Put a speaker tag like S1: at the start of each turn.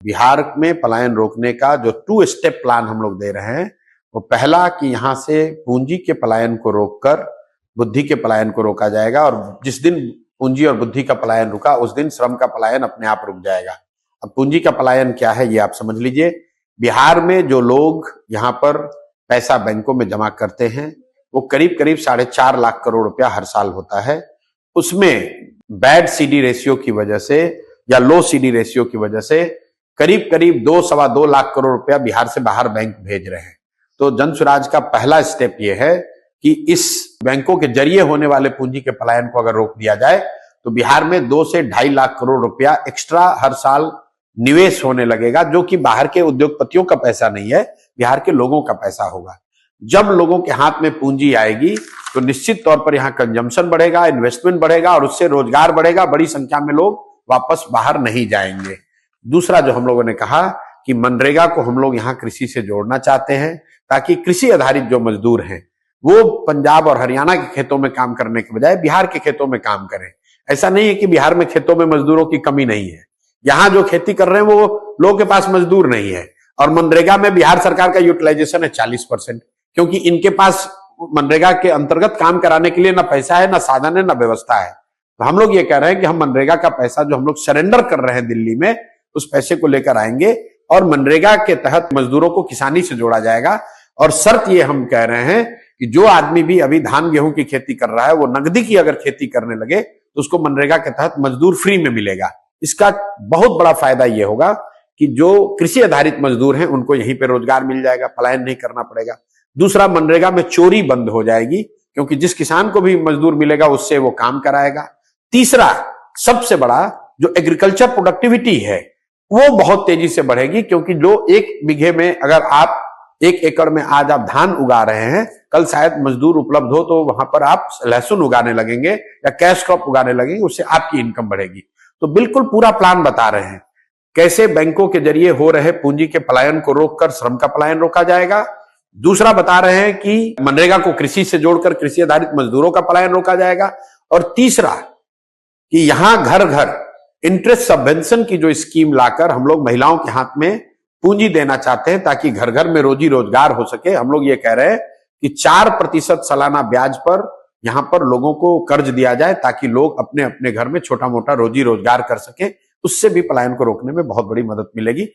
S1: बिहार में पलायन रोकने का जो 2 स्टेप प्लान हम लोग दे रहे हैं, वो पहला कि यहां से पूंजी के पलायन को रोककर बुद्धि के पलायन को रोका जाएगा, और जिस दिन पूंजी और बुद्धि का पलायन रुका उस दिन श्रम का पलायन अपने आप रुक जाएगा। अब पूंजी का पलायन क्या है ये आप समझ लीजिए। बिहार में जो लोग यहाँ पर पैसा बैंकों में जमा करते हैं वो करीब करीब 4.5 लाख करोड़ रुपया हर साल होता है। उसमें बैड सीडी रेशियो की वजह से या लो सीडी रेशियो की वजह से करीब करीब 2-2.25 लाख करोड़ रुपया बिहार से बाहर बैंक भेज रहे हैं। तो जन स्वराज का पहला स्टेप ये है कि इस बैंकों के जरिए होने वाले पूंजी के पलायन को अगर रोक दिया जाए तो बिहार में 2 से 2.5 लाख करोड़ रुपया एक्स्ट्रा हर साल निवेश होने लगेगा, जो कि बाहर के उद्योगपतियों का पैसा नहीं है, बिहार के लोगों का पैसा होगा। जब लोगों के हाथ में पूंजी आएगी तो निश्चित तौर पर यहाँ कंजम्पशन बढ़ेगा, इन्वेस्टमेंट बढ़ेगा और उससे रोजगार बढ़ेगा, बड़ी संख्या में लोग वापस बाहर नहीं जाएंगे। दूसरा जो हम लोगों ने कहा कि मनरेगा को हम लोग यहाँ कृषि से जोड़ना चाहते हैं, ताकि कृषि आधारित जो मजदूर हैं वो पंजाब और हरियाणा के खेतों में काम करने के बजाय बिहार के खेतों में काम करें। ऐसा नहीं है कि बिहार में खेतों में मजदूरों की कमी नहीं है, यहाँ जो खेती कर रहे हैं वो लोगों के पास मजदूर नहीं है। और मनरेगा में बिहार सरकार का यूटिलाइजेशन है 40%, क्योंकि इनके पास मनरेगा के अंतर्गत काम कराने के लिए ना पैसा है, ना साधन है, ना व्यवस्था है। तो हम लोग ये कह रहे हैं कि हम मनरेगा का पैसा जो हम लोग सरेंडर कर रहे हैं दिल्ली में, उस पैसे को लेकर आएंगे और मनरेगा के तहत मजदूरों को किसानी से जोड़ा जाएगा। और शर्त ये हम कह रहे हैं कि जो आदमी भी अभी धान गेहूं की खेती कर रहा है वो नकदी की अगर खेती करने लगे तो उसको मनरेगा के तहत मजदूर फ्री में मिलेगा। इसका बहुत बड़ा फायदा ये होगा कि जो कृषि आधारित मजदूर हैं उनको यहीं पे रोजगार मिल जाएगा, पलायन नहीं करना पड़ेगा। दूसरा, मनरेगा में चोरी बंद हो जाएगी, क्योंकि जिस किसान को भी मजदूर मिलेगा उससे वो काम कराएगा। तीसरा, सबसे बड़ा, जो एग्रीकल्चर प्रोडक्टिविटी है वो बहुत तेजी से बढ़ेगी, क्योंकि जो 1 बीघे में अगर आप 1 एकड़ में आज आप धान उगा रहे हैं, कल शायद मजदूर उपलब्ध हो तो वहां पर आप लहसुन उगाने लगेंगे या कैश क्रॉप उगाने लगेंगे, उससे आपकी इनकम बढ़ेगी। तो बिल्कुल पूरा प्लान बता रहे हैं कैसे बैंकों के जरिए हो रहे पूंजी के पलायन को रोककर श्रम का पलायन रोका जाएगा। दूसरा, बता रहे हैं कि मनरेगा को कृषि से जोड़कर कृषि आधारित मजदूरों का पलायन रोका जाएगा। और तीसरा कि यहां घर घर इंटरेस्ट सबवेंशन की जो स्कीम लाकर हम लोग महिलाओं के हाथ में पूंजी देना चाहते हैं, ताकि घर घर में रोजी रोजगार हो सके। हम लोग ये कह रहे हैं कि 4% सालाना ब्याज पर यहां पर लोगों को कर्ज दिया जाए, ताकि लोग अपने अपने घर में छोटा मोटा रोजी रोजगार कर सके। उससे भी पलायन को रोकने में बहुत बड़ी मदद मिलेगी।